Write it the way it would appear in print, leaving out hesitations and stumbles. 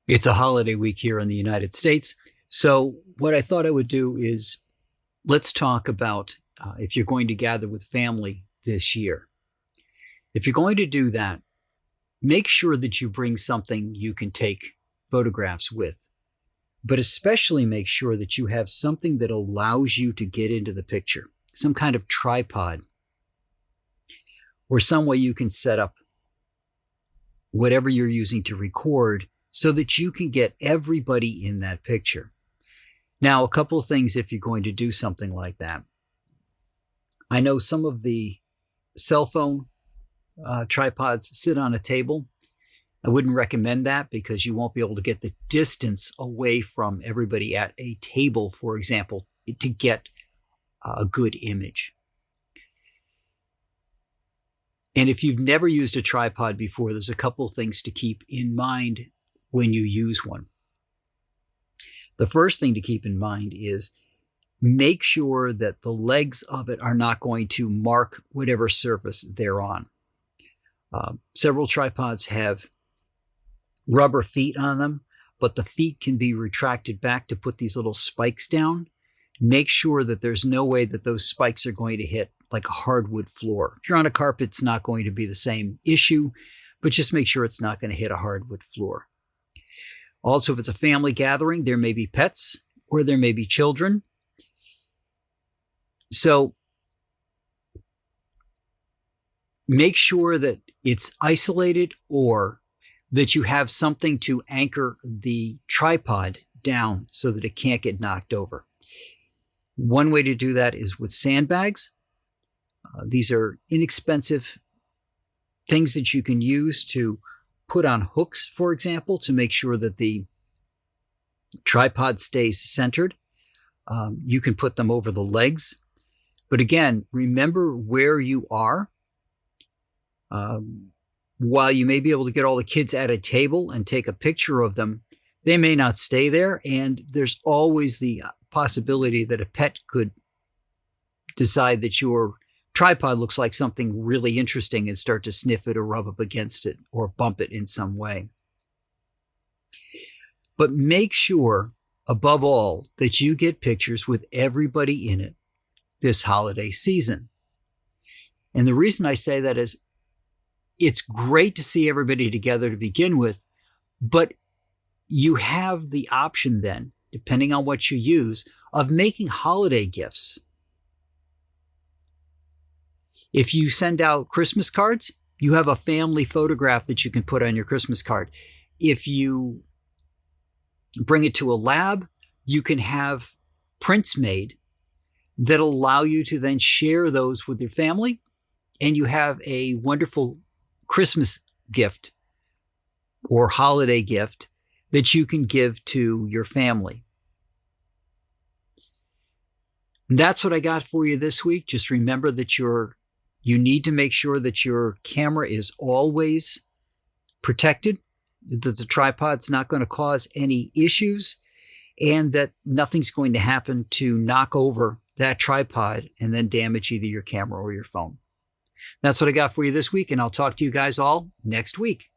It's a holiday week here in the United States. So, what I thought I would do is let's talk about if you're going to gather with family this year. If you're going to do that, make sure that you bring something you can take photographs with, but especially make sure that you have something that allows you to get into the picture, some kind of tripod, or some way you can set up whatever you're using to record so that you can get everybody in that picture. Now, a couple of things if you're going to do something like that. I know some of the cell phone tripods sit on a table. I wouldn't recommend that because you won't be able to get the distance away from everybody at a table, for example, to get a good image. And if you've never used a tripod before, there's a couple of things to keep in mind when you use one. The first thing to keep in mind is make sure that the legs of it are not going to mark whatever surface they're on. Several tripods have rubber feet on them, but the feet can be retracted back to put these little spikes down. Make sure that there's no way that those spikes are going to hit like a hardwood floor. If you're on a carpet, it's not going to be the same issue, but just make sure it's not going to hit a hardwood floor. Also, if it's a family gathering, there may be pets or there may be children. So make sure that it's isolated or that you have something to anchor the tripod down so that it can't get knocked over. One way to do that is with sandbags. These are inexpensive things that you can use to put on hooks, for example, to make sure that the tripod stays centered. You can put them over the legs. But again, remember where you are. While you may be able to get all the kids at a table and take a picture of them, they may not stay there. And there's always the possibility that a pet could decide that your tripod looks like something really interesting and start to sniff it or rub up against it or bump it in some way. But make sure, above all, that you get pictures with everybody in it this holiday season. And the reason I say that is it's great to see everybody together to begin with, but you have the option then, depending on what you use, of making holiday gifts. If you send out Christmas cards, you have a family photograph that you can put on your Christmas card. If you bring it to a lab, you can have prints made that allow you to then share those with your family, and you have a wonderful Christmas gift or holiday gift that you can give to your family. And that's what I got for you this week. Just remember that you need to make sure that your camera is always protected, that the tripod's not going to cause any issues, and that nothing's going to happen to knock over that tripod and then damage either your camera or your phone. That's what I got for you this week, and I'll talk to you guys all next week.